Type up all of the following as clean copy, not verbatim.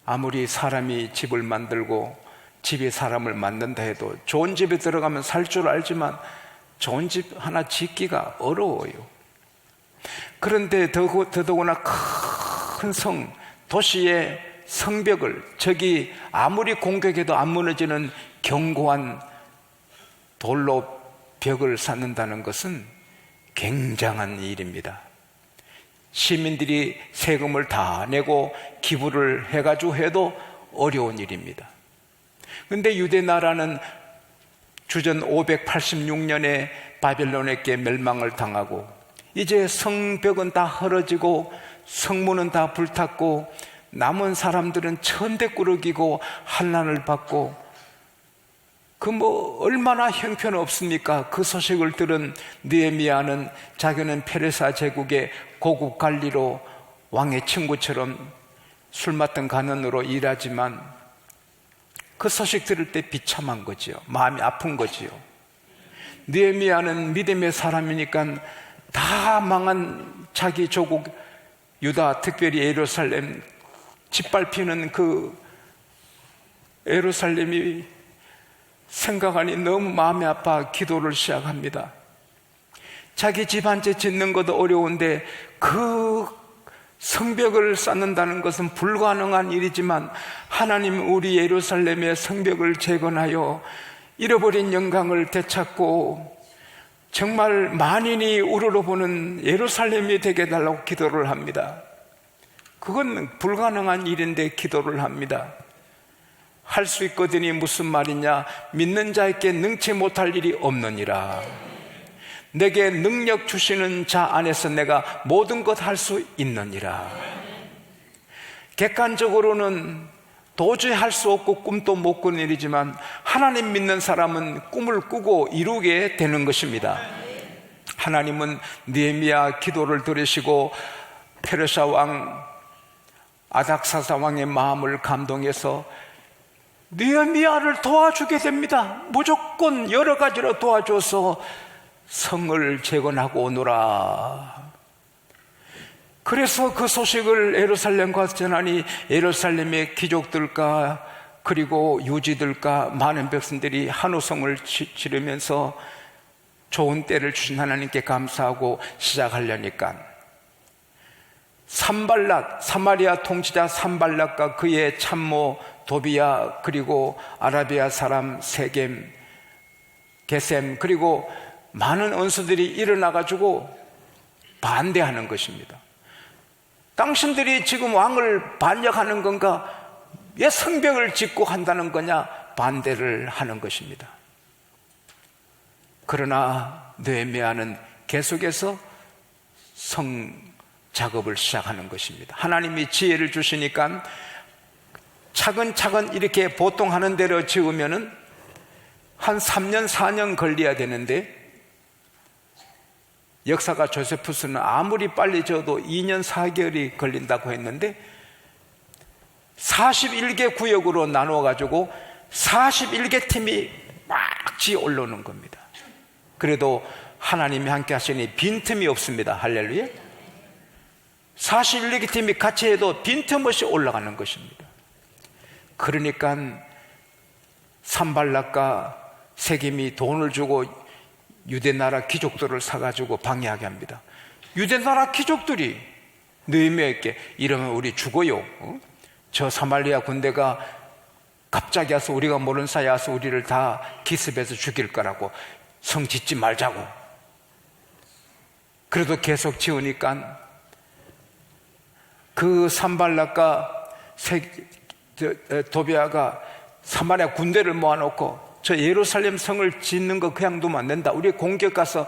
아무리 사람이 집을 만들고 집이 사람을 만든다 해도 좋은 집에 들어가면 살 줄 알지만 좋은 집 하나 짓기가 어려워요. 그런데 더더구나 큰 성, 도시의 성벽을, 저기 아무리 공격해도 안 무너지는 견고한 돌로 벽을 쌓는다는 것은 굉장한 일입니다. 시민들이 세금을 다 내고 기부를 해가지고 해도 어려운 일입니다. 그런데 유대 나라는 주전 586년에 바벨론에게 멸망을 당하고 이제 성벽은 다 헐어지고 성문은 다 불탔고 남은 사람들은 천대꾸러기고 환난을 받고 얼마나 형편없습니까? 그 소식을 들은 느헤미야는 자기는 페르사 제국의 고국 관리로 왕의 친구처럼 술 맡은 간원으로 일하지만 그 소식 들을 때 비참한 거지요. 마음이 아픈 거지요. 느헤미야는 믿음의 사람이니까 다 망한 자기 조국 유다, 특별히 예루살렘 짓밟히는 그 예루살렘이 생각하니 너무 마음이 아파 기도를 시작합니다. 자기 집 한 채 짓는 것도 어려운데 그 성벽을 쌓는다는 것은 불가능한 일이지만 하나님, 우리 예루살렘의 성벽을 재건하여 잃어버린 영광을 되찾고 정말 만인이 우러러보는 예루살렘이 되게 해달라고 기도를 합니다. 그건 불가능한 일인데 기도를 합니다. 할 수 있거든이 무슨 말이냐? 믿는 자에게 능치 못할 일이 없느니라. 내게 능력 주시는 자 안에서 내가 모든 것 할 수 있느니라. 객관적으로는 도저히 할 수 없고 꿈도 못 꾸는 일이지만 하나님 믿는 사람은 꿈을 꾸고 이루게 되는 것입니다. 하나님은 느헤미야 기도를 들으시고 페르시아 왕 아닥사스 왕의 마음을 감동해서 느헤미야를 도와주게 됩니다. 무조건 여러 가지로 도와줘서 성을 재건하고 오노라. 그래서 그 소식을 예루살렘과 전하니 예루살렘의 귀족들과 그리고 유지들과 많은 백성들이 한우성을 지르면서 좋은 때를 주신 하나님께 감사하고 시작하려니까 산발랏, 사마리아 통치자 산발랏과 그의 참모 도비야, 그리고 아라비아 사람 세겜, 게셈, 그리고 많은 원수들이 일어나가지고 반대하는 것입니다. 당신들이 지금 왕을 반역하는 건가? 왜 성벽을 짓고 한다는 거냐? 반대를 하는 것입니다. 그러나 느헤미야는 계속해서 성 작업을 시작하는 것입니다. 하나님이 지혜를 주시니까 차근차근 이렇게 보통 하는 대로 지으면은 한 3년 4년 걸려야 되는데 역사가 조세푸스는 아무리 빨리 지어도 2년 4개월이 걸린다고 했는데 41개 구역으로 나누어 가지고 41개 팀이 막 지어 올라오는 겁니다. 그래도 하나님이 함께 하시니 빈틈이 없습니다. 할렐루야. 41개 팀이 같이 해도 빈틈없이 올라가는 것입니다. 그러니까 산발락과 세겜이 돈을 주고 유대나라 귀족들을 사가지고 방해하게 합니다. 유대나라 귀족들이 느헤미야에게 이러면 우리 죽어요. 저 사마리아 군대가 갑자기 와서 우리가 모르는 사이에 와서 우리를 다 기습해서 죽일 거라고 성 짓지 말자고. 그래도 계속 지으니까 그 산발락과 도비아가 사마리아 군대를 모아놓고 저 예루살렘 성을 짓는 거 그냥 두면 안 된다. 우리 공격해서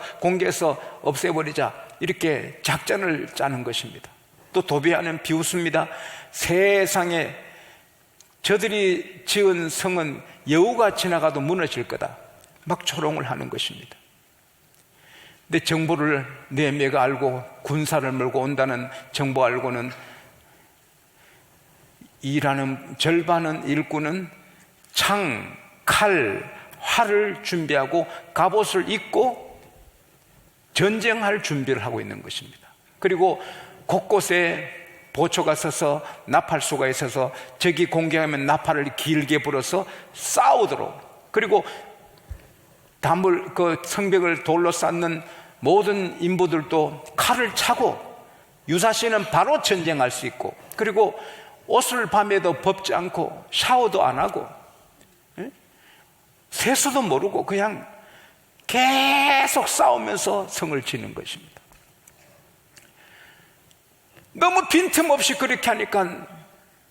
없애버리자. 이렇게 작전을 짜는 것입니다. 또 도비아는 비웃습니다. 세상에 저들이 지은 성은 여우가 지나가도 무너질 거다. 막 조롱을 하는 것입니다. 근데 정보를 느헤미야가 알고 군사를 몰고 온다는 정보 알고는 일하는 절반은 일꾼은 창, 칼, 활을 준비하고 갑옷을 입고 전쟁할 준비를 하고 있는 것입니다. 그리고 곳곳에 보초가 서서 나팔수가 있어서 적이 공격하면 나팔을 길게 불어서 싸우도록, 그리고 담을 그 성벽을 돌로 쌓는 모든 인부들도 칼을 차고 유사시는 바로 전쟁할 수 있고, 그리고 옷을 밤에도 벗지 않고 샤워도 안 하고 세수도 모르고 그냥 계속 싸우면서 성을 지는 것입니다. 너무 빈틈없이 그렇게 하니까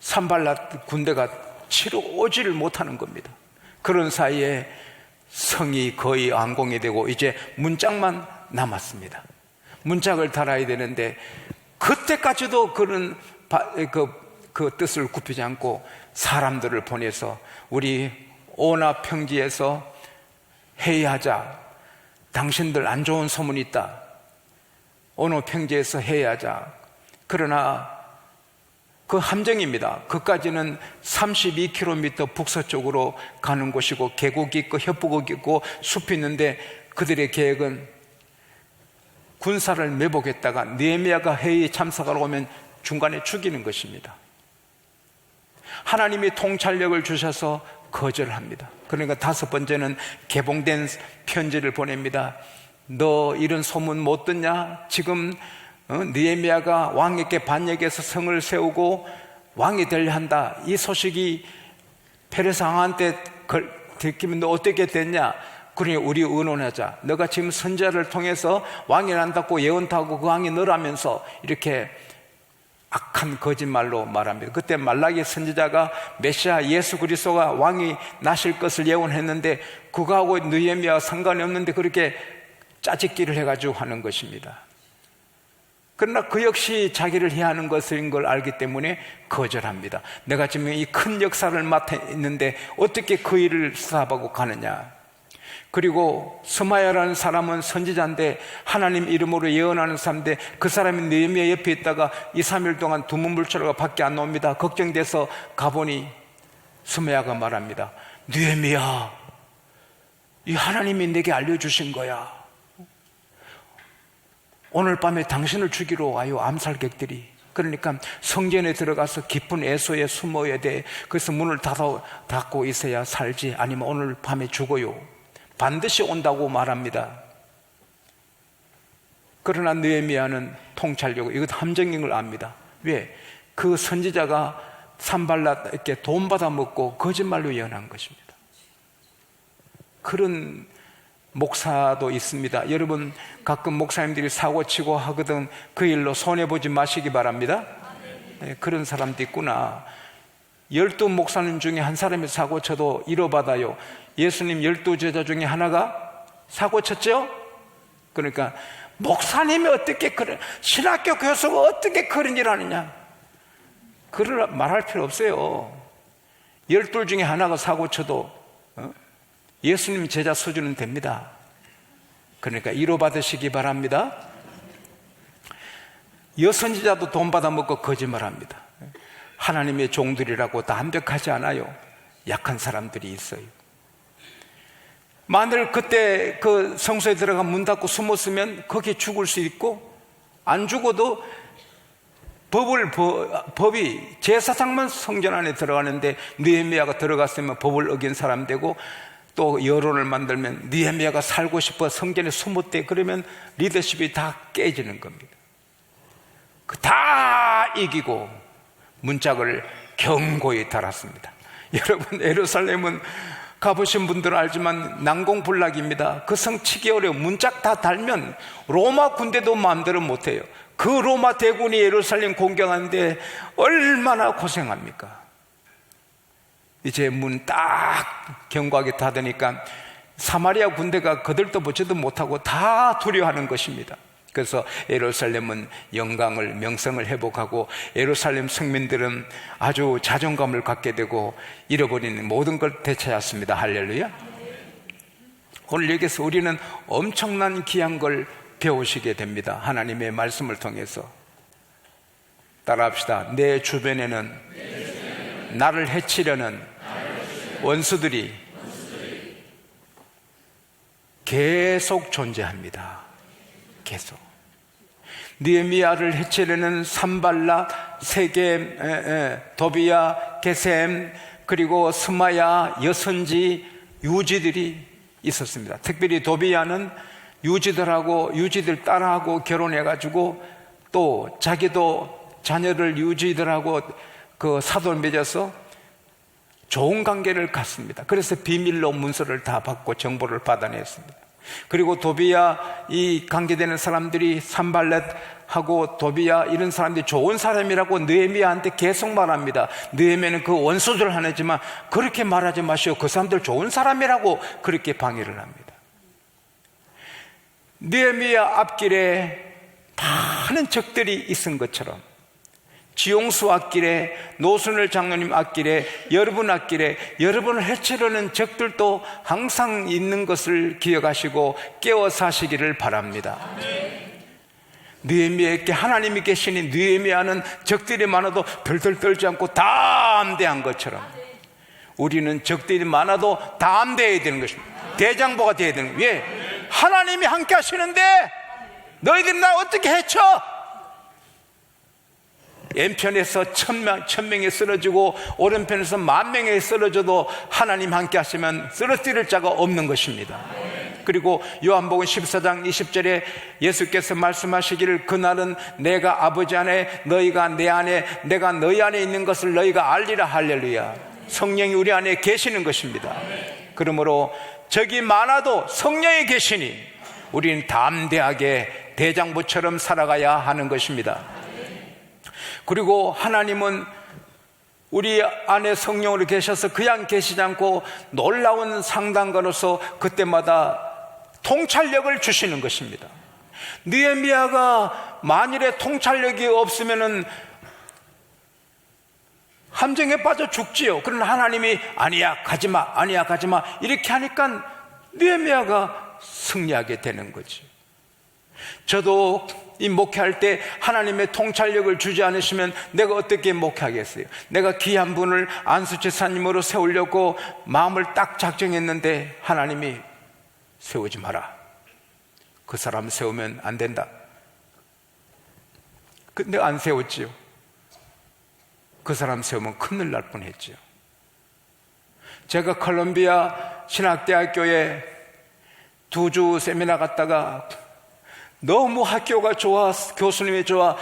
산발랏 군대가 치러 오지를 못하는 겁니다. 그런 사이에 성이 거의 완공이 되고 이제 문짝만 남았습니다. 문짝을 달아야 되는데 그때까지도 그런 그 뜻을 굽히지 않고 사람들을 보내서 우리 오나 평지에서 회의하자. 당신들 안 좋은 소문이 있다. 어느 평지에서 회의하자. 그러나 그 함정입니다. 그까지는 32km 북서쪽으로 가는 곳이고 계곡이 있고 협곡이 있고 숲이 있는데 그들의 계획은 군사를 매복했다가 느헤미야가 회의에 참석하러 오면 중간에 죽이는 것입니다. 하나님이 통찰력을 주셔서 거절합니다. 그러니까 다섯 번째는 개봉된 편지를 보냅니다. 너 이런 소문 못 듣냐? 지금 느헤미야가 왕에게 반역해서 성을 세우고 왕이 되려 한다. 이 소식이 페레스 왕한테 들키면 너 어떻게 됐냐? 그러니 우리 의논하자. 너가 지금 선지자를 통해서 왕이 난다고 예언도 하고 그 왕이 너라면서 이렇게 악한 거짓말로 말합니다. 그때 말라기 선지자가 메시아 예수 그리스도가 왕이 나실 것을 예언했는데 그거하고 느헤미야와 상관이 없는데 그렇게 짜집기를 해가지고 하는 것입니다. 그러나 그 역시 자기를 해하는 것인 걸 알기 때문에 거절합니다. 내가 지금 이 큰 역사를 맡아 있는데 어떻게 그 일을 수습하고 가느냐. 그리고 스마야라는 사람은 선지자인데 하나님 이름으로 예언하는 사람인데 그 사람이 느헤미야 옆에 있다가 2, 3일 동안 두문불출하고 밖에 안 나옵니다. 걱정돼서 가보니 스마야가 말합니다. 느헤미야, 이 하나님이 내게 알려주신 거야. 오늘 밤에 당신을 죽이러 와요, 암살객들이. 그러니까 성전에 들어가서 깊은 애소에 숨어야 돼. 그래서 문을 닫고 있어야 살지, 아니면 오늘 밤에 죽어요. 반드시 온다고 말합니다. 그러나 느헤미야는 통찰력을, 이것 함정인 걸 압니다. 왜? 그 선지자가 산발랏에게 돈 받아 먹고 거짓말로 예언한 것입니다. 그런 목사도 있습니다. 여러분 가끔 목사님들이 사고치고 하거든 그 일로 손해보지 마시기 바랍니다. 네, 그런 사람도 있구나. 12 목사님 중에 한 사람이 사고쳐도 위로받아요. 예수님 12제자 중에 하나가 사고쳤죠? 그러니까 목사님이 어떻게 그런, 신학교 교수가 어떻게 그런 일 하느냐, 그걸 말할 필요 없어요. 12 중에 하나가 사고쳐도 예수님 제자 수준은 됩니다. 그러니까 위로받으시기 바랍니다. 여선지자도 돈 받아먹고 거짓말합니다. 하나님의 종들이라고 다 완벽하지 않아요. 약한 사람들이 있어요. 만일 그때 그 성소에 들어가 문 닫고 숨었으면 거기에 죽을 수 있고, 안 죽어도 법이 제사장만 성전 안에 들어가는데 느헤미야가 들어갔으면 법을 어긴 사람 되고, 또 여론을 만들면 느헤미야가 살고 싶어 성전에 숨었대, 그러면 리더십이 다 깨지는 겁니다. 다 이기고 문짝을 견고히 달았습니다. 여러분, 예루살렘은 가보신 분들은 알지만 난공불락입니다. 그 성 치기 어려워. 문짝 다 달면 로마 군대도 마음대로 못해요. 그 로마 대군이 예루살렘 공격하는데 얼마나 고생합니까? 이제 문 딱 견고하게 닫으니까 사마리아 군대가 거들떠 보지도 못하고 다 두려워하는 것입니다. 그래서 예루살렘은 영광을, 명성을 회복하고 예루살렘 성민들은 아주 자존감을 갖게 되고 잃어버린 모든 걸 되찾았습니다. 할렐루야. 오늘 여기서 우리는 엄청난 귀한 걸 배우시게 됩니다. 하나님의 말씀을 통해서. 따라합시다. 내 주변에는 나를 해치려는 원수들이 계속 존재합니다. 계속. 느헤미야를 해치려는 산발락, 세겜, 도비야, 게셈, 그리고 스마야, 여선지, 유지들이 있었습니다. 특별히 도비야는 유지들 따라하고 결혼해가지고 또 자기도 자녀를 유지들하고 그 사도를 맺어서 좋은 관계를 갖습니다. 그래서 비밀로 문서를 다 받고 정보를 받아냈습니다. 그리고 도비야, 이 관계되는 사람들이 산발렛하고 도비야 이런 사람들이 좋은 사람이라고 느헤미야한테 계속 말합니다. 느헤미야는 그 원수들 하나지만 그렇게 말하지 마시오. 그 사람들 좋은 사람이라고 그렇게 방해를 합니다. 느헤미야 앞길에 많은 적들이 있은 것처럼 지용수 앞길에, 노순을 장로님 앞길에, 여러분 앞길에 여러분을 해치려는 적들도 항상 있는 것을 기억하시고 깨어 사시기를 바랍니다. 느헤미야에게 하나님이 계시니 느헤미야는 적들이 많아도 덜덜 떨지 않고 담대한 것처럼 우리는 적들이 많아도 담대해야 되는 것입니다. 대장보가 되어야 되는 거예요. 왜? 하나님이 함께 하시는데 너희들이 나 어떻게 해쳐? 왼편에서 1000명이 쓰러지고 오른편에서 10,000명이 쓰러져도 하나님 함께 하시면 쓰러뜨릴 자가 없는 것입니다. 그리고 요한복음 14장 20절에 예수께서 말씀하시기를 그날은 내가 아버지 안에 너희가 내 안에 내가 너희 안에 있는 것을 너희가 알리라. 할렐루야. 성령이 우리 안에 계시는 것입니다. 그러므로 적이 많아도 성령이 계시니 우리는 담대하게 대장부처럼 살아가야 하는 것입니다. 그리고 하나님은 우리 안에 성령으로 계셔서 그냥 계시지 않고 놀라운 상담가로서 그때마다 통찰력을 주시는 것입니다. 느헤미야가 만일에 통찰력이 없으면은 함정에 빠져 죽지요. 그러나 하나님이 아니야 가지마, 아니야 가지마 이렇게 하니까 느헤미야가 승리하게 되는 거지. 저도 이 목회할 때 하나님의 통찰력을 주지 않으시면 내가 어떻게 목회하겠어요? 내가 귀한 분을 안수제사님으로 세우려고 마음을 딱 작정했는데 하나님이 세우지 마라. 그 사람 세우면 안 된다. 근데 안 세웠지요. 그 사람 세우면 큰일 날 뻔했지요. 제가 콜롬비아 신학대학교에 2주 세미나 갔다가 너무 학교가 좋아, 교수님이 좋아,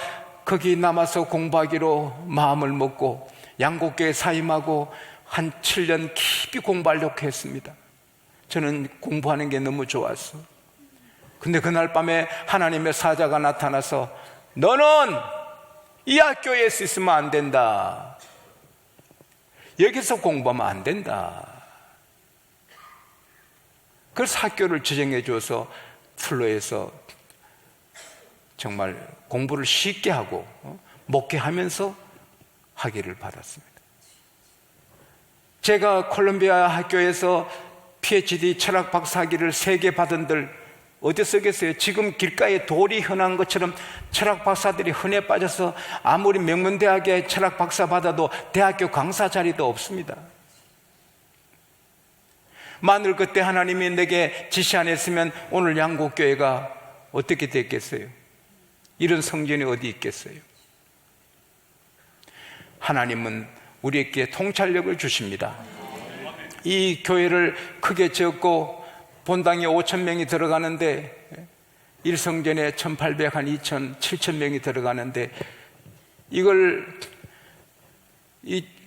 거기 남아서 공부하기로 마음을 먹고 양곡교에 사임하고 한 7년 깊이 공부하려고 했습니다. 저는 공부하는 게 너무 좋았어. 근데 그날 밤에 하나님의 사자가 나타나서 너는 이 학교에 있으면 안 된다. 여기서 공부하면 안 된다. 그래서 학교를 지정해 줘서 플로에서 정말 공부를 쉽게 하고 목회하면서 학위를 받았습니다. 제가 콜롬비아 학교에서 PhD 철학 박사 학위를 3개 받은들 어디 쓰겠어요? 지금 길가에 돌이 흔한 것처럼 철학 박사들이 흔해 빠져서 아무리 명문대학에 철학 박사 받아도 대학교 강사 자리도 없습니다. 만일 그때 하나님이 내게 지시 안 했으면 오늘 양곡교회가 어떻게 됐겠어요? 이런 성전이 어디 있겠어요? 하나님은 우리에게 통찰력을 주십니다. 이 교회를 크게 지었고 본당에 5,000명이 들어가는데 1성전에 1,800, 한 2,000, 7,000명이 들어가는데 이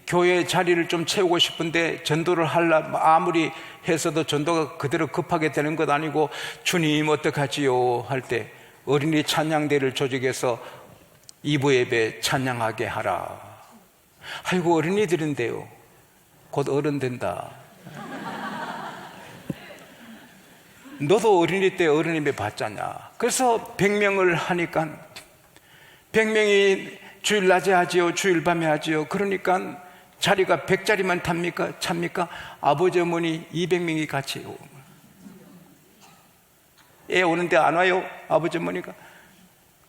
교회 자리를 좀 채우고 싶은데 전도를 아무리 해서도 전도가 그대로 급하게 되는 것 아니고 주님 어떡하지요? 할 때 어린이 찬양대를 조직해서 2부 예배 찬양하게 하라. 아이고 어린이들인데요. 곧 어른 된다. 너도 어린이 때 어른 예배 받잖냐. 그래서 100명을 하니까 100명이 주일 낮에 하지요, 주일 밤에 하지요. 그러니까 자리가 100자리만 찹니까? 아버지 어머니 200명이 같이 오고. 애 오는데 안 와요. 아버지 어머니가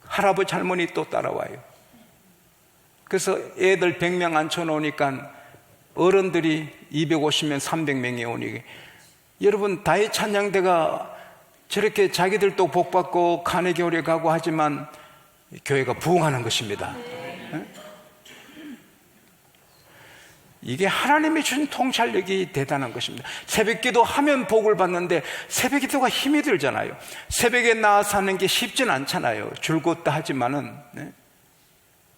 할아버지 할머니 또 따라와요. 그래서 애들 100명 앉혀놓으니까 어른들이 250명 300명이 오니 여러분 다윗 찬양대가 저렇게 자기들도 복받고 카네기홀에 가고 하지만 교회가 부흥하는 것입니다. 이게 하나님이 주신 통찰력이 대단한 것입니다. 새벽기도 하면 복을 받는데 새벽기도가 힘이 들잖아요. 새벽에 나와서 하는 게 쉽진 않잖아요. 줄곧 하지만은.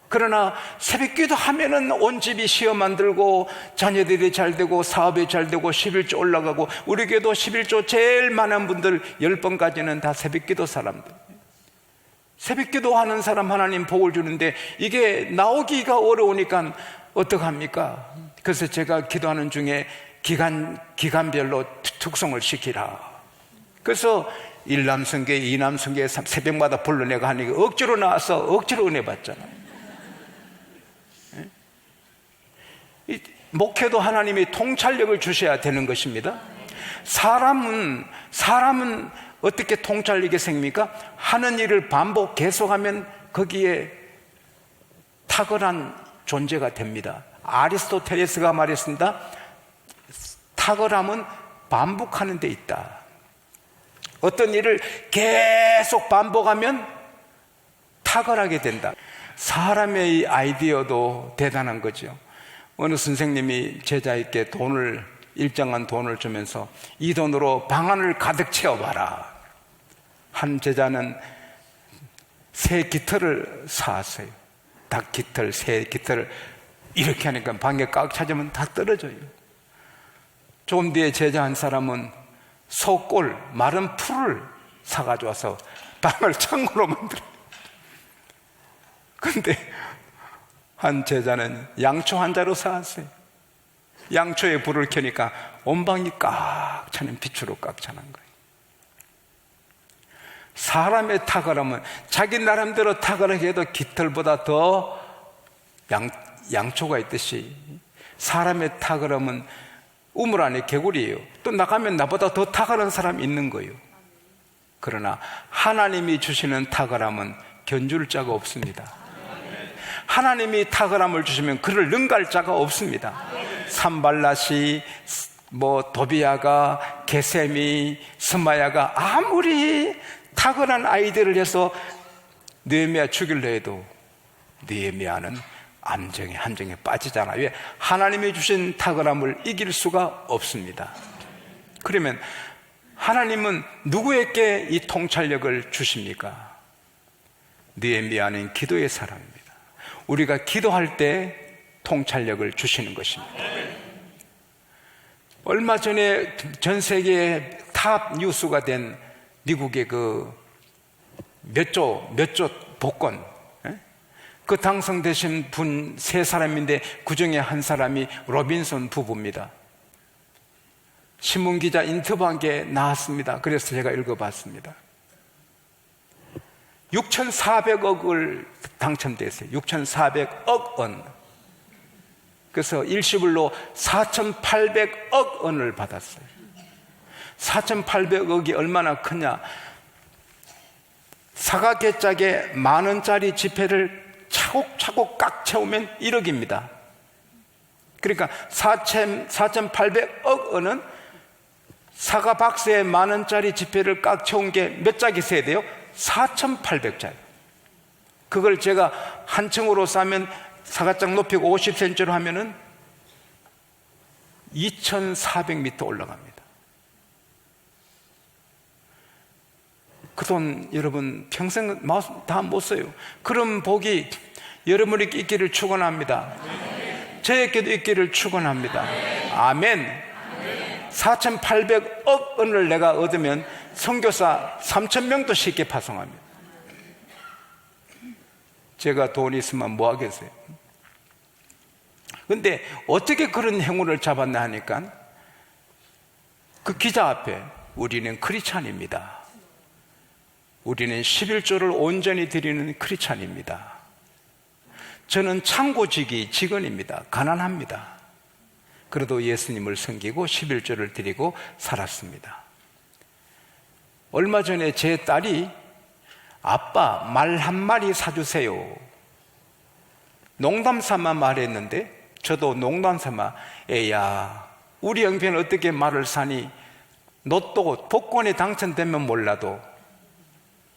그러나 새벽기도 하면은 온 집이 시험 안 들고 자녀들이 잘 되고 사업이 잘 되고 11조 올라가고, 우리 교회도 11조 제일 많은 분들 10번까지는 다 새벽기도 사람들. 새벽기도 하는 사람 하나님 복을 주는데 이게 나오기가 어려우니까 어떡합니까? 그래서 제가 기도하는 중에 기간별로 특송을 시키라. 그래서 1남성계, 2남성계 새벽마다 불러내가 하니까 억지로 나와서 억지로 은혜 받잖아요. 목회도 하나님이 통찰력을 주셔야 되는 것입니다. 사람은 어떻게 통찰력이 생깁니까? 하는 일을 반복 계속하면 거기에 탁월한 존재가 됩니다. 아리스토텔레스가 말했습니다. 탁월함은 반복하는 데 있다. 어떤 일을 계속 반복하면 탁월하게 된다. 사람의 아이디어도 대단한 거죠. 어느 선생님이 제자에게 일정한 돈을 주면서 이 돈으로 방안을 가득 채워봐라. 한 제자는 새 깃털을 사왔어요. 닭 깃털, 새 깃털을 이렇게 하니까 방에 꽉 차지면 다 떨어져요. 조금 뒤에 제자 한 사람은 소꼴, 마른 풀을 사가져와서 방을 창고로 만들어요. 근데 한 제자는 양초 한 자루 사왔어요. 양초에 불을 켜니까 온 방이 꽉 차는, 빛으로 꽉 차는 거예요. 사람의 탁월함은 자기 나름대로 탁월하게 해도 깃털보다 더 양초가 있듯이 사람의 탁월함은 우물 안에 개구리예요. 또 나가면 나보다 더 탁월한 사람이 있는 거예요. 그러나 하나님이 주시는 탁월함은 견줄 자가 없습니다. 하나님이 탁월함을 주시면 그를 능가할 자가 없습니다. 산발랏이 도비야가, 게셈이, 스마야가 아무리 탁월한 아이디어를 해서 느헤미야 죽일려 해도 느헤미야는 함정에 빠지잖아요. 왜? 하나님이 주신 탁월함을 이길 수가 없습니다. 그러면 하나님은 누구에게 이 통찰력을 주십니까? 느헤미야는 기도의 사람입니다. 우리가 기도할 때 통찰력을 주시는 것입니다. 얼마 전에 전 세계의 탑 뉴스가 된 미국의 몇 조 복권, 그 당선되신 분 3사람인데 그 중에 한 사람이 로빈슨 부부입니다. 신문기자 인터뷰한 게 나왔습니다. 그래서 제가 읽어봤습니다. 6,400억을 당첨됐어요. 6,400억 원. 그래서 일시불로 4,800억 원을 받았어요. 4,800억이 얼마나 크냐? 사과개짝에 10,000원짜리 지폐를 차곡차곡 꽉 채우면 1억입니다. 그러니까 4,800억 원은 사과 박스에 10,000원짜리 지폐를 꽉 채운 게 몇 짝이 있어야 돼요? 4,800짝. 그걸 제가 한 층으로 싸면 사과짝 높이고 50cm로 하면은 2,400m 올라갑니다. 그 돈 여러분 평생 다 못 써요. 그런 복이 여러분에게 있기를 축원합니다. 저에게도 있기를 축원합니다. 아멘. 4,800억 원을 내가 얻으면 선교사 3,000명도 쉽게 파송합니다. 제가 돈이 있으면 뭐 하겠어요? 근데 어떻게 그런 행운을 잡았나 하니까 그 기자 앞에 우리는 크리스찬입니다. 우리는 11조를 온전히 드리는 크리스찬입니다. 저는 창고직이 직원입니다. 가난합니다. 그래도 예수님을 섬기고 11조를 드리고 살았습니다. 얼마 전에 제 딸이 아빠 말 한 마리 사주세요. 농담 삼아 말했는데 저도 농담 삼아 애야 우리 영빈은 어떻게 말을 사니? 너 또 복권에 당첨되면 몰라도.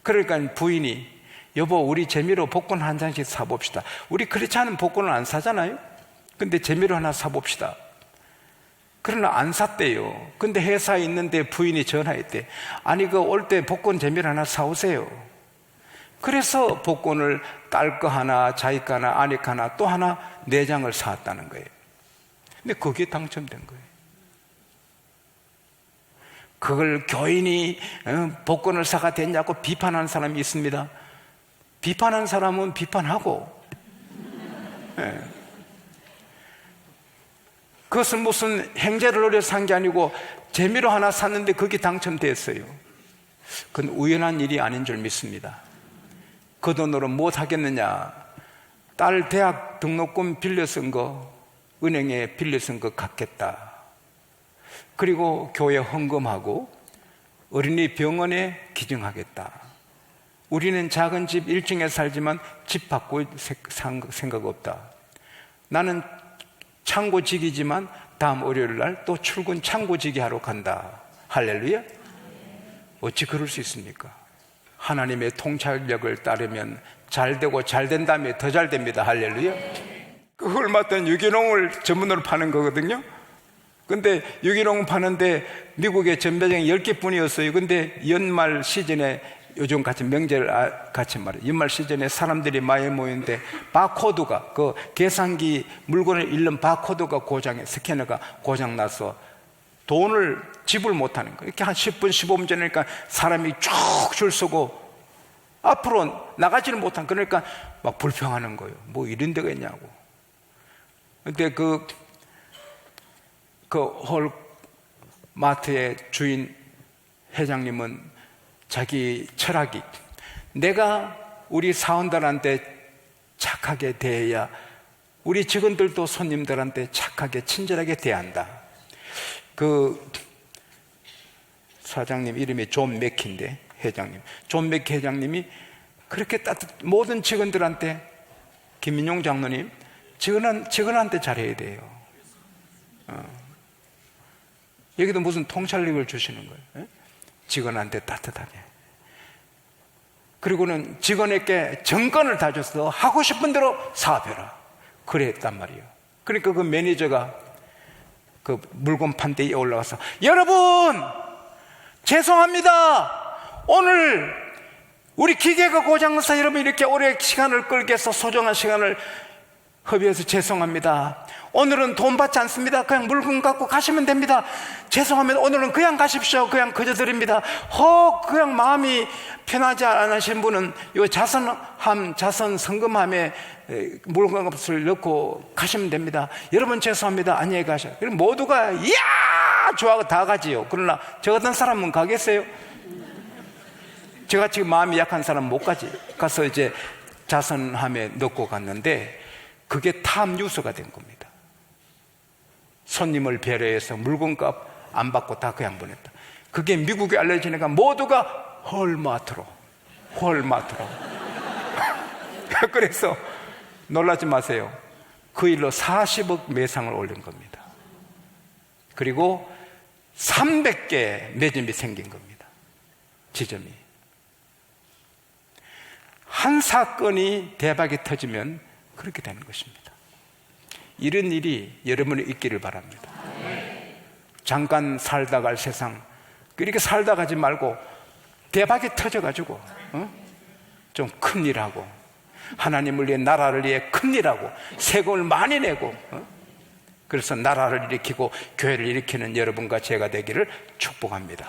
그러니까 부인이 여보, 우리 재미로 복권 한 장씩 사봅시다. 우리 그렇지 않으면 복권을 안 사잖아요. 근데 재미로 하나 사봅시다. 그러나 안 샀대요. 근데 회사에 있는데 부인이 전화했대. 아니, 그 올 때 복권 재미로 하나 사오세요. 그래서 복권을 딸 거 하나, 자기 거 하나, 아내 거 하나, 또 하나 4장을 사왔다는 거예요. 근데 거기에 당첨된 거예요. 그걸 교인이 복권을 사가 됐냐고 비판하는 사람이 있습니다. 비판하는 사람은 비판하고, 네. 그것은 무슨 행제를 노려서 산 게 아니고 재미로 하나 샀는데 그게 당첨됐어요. 그건 우연한 일이 아닌 줄 믿습니다. 그 돈으로 뭐 사겠느냐? 딸 대학 등록금 빌려 쓴 거, 은행에 빌려 쓴 거 갚겠다. 그리고 교회 헌금하고 어린이 병원에 기증하겠다. 우리는 작은 집 1층에 살지만 집 바꿀 생각 없다. 나는 창고직이지만 다음 월요일 날 또 출근 창고직이 하러 간다. 할렐루야. 어찌 그럴 수 있습니까? 하나님의 통찰력을 따르면 잘 되고 잘 된 다음에 더 잘 됩니다. 할렐루야. 그 헐맞던 유기농을 전문으로 파는 거거든요. 근데 유기농 파는데 미국에 전배정이 10개뿐이었어요. 근데 연말 시즌에 요즘 같이 명절 같이 말이에요. 연말 시즌에 사람들이 많이 모이는데 바코드가, 그 계산기 물건을 읽는 바코드가 고장해, 스캐너가 고장나서 돈을 지불 못하는 거예요. 이렇게 한 10분, 15분 전이니까 사람이 쭉 줄 서고 앞으로 나가지를 못한, 그러니까 막 불평하는 거예요. 뭐 이런 데가 있냐고. 근데 그 홀마트의 주인 회장님은 자기 철학이, 내가 우리 사원들한테 착하게 대해야 우리 직원들도 손님들한테 착하게 친절하게 대한다. 그 사장님 이름이 존 맥키인데, 회장님 존 맥키 회장님이 그렇게 모든 직원들한테, 김민용 장로님, 직원한테 잘해야 돼요. 여기도 무슨 통찰력을 주시는 거예요. 직원한테 따뜻하게. 그리고는 직원에게 정권을 다 줘서 하고 싶은 대로 사업해라. 그래 했단 말이에요. 그러니까 그 매니저가 그 물건 판대에 올라가서, 여러분 죄송합니다. 오늘 우리 기계가 고장나서 여러분 이렇게 오래 시간을 끌게 해서 소중한 시간을 허비해서 죄송합니다. 오늘은 돈 받지 않습니다. 그냥 물건 갖고 가시면 됩니다. 죄송합니다. 오늘은 그냥 가십시오. 그냥 그저 드립니다. 그냥 마음이 편하지 않으신 분은 이 자선 성금함에 물건값을 넣고 가시면 됩니다. 여러분 죄송합니다. 안녕히 가셔. 그럼 모두가 이야 좋아하고 다 가지요. 그러나 저 같은 사람은 가겠어요? 저같이 마음이 약한 사람은 못 가지. 가서 이제 자선함에 넣고 갔는데 그게 탑뉴스가 된 겁니다. 손님을 배려해서 물건값 안 받고 다 그냥 보냈다. 그게 미국에 알려지니까 모두가 헐마트로 그래서 놀라지 마세요. 그 일로 40억 매상을 올린 겁니다. 그리고 300개 매점이 생긴 겁니다. 지점이. 한 사건이 대박이 터지면 그렇게 되는 것입니다. 이런 일이 여러분이 있기를 바랍니다. 잠깐 살다 갈 세상, 이렇게 살다 가지 말고 대박이 터져가지고 좀 큰 일하고, 하나님을 위해, 나라를 위해 큰 일하고, 세금을 많이 내고, 그래서 나라를 일으키고 교회를 일으키는 여러분과 제가 되기를 축복합니다.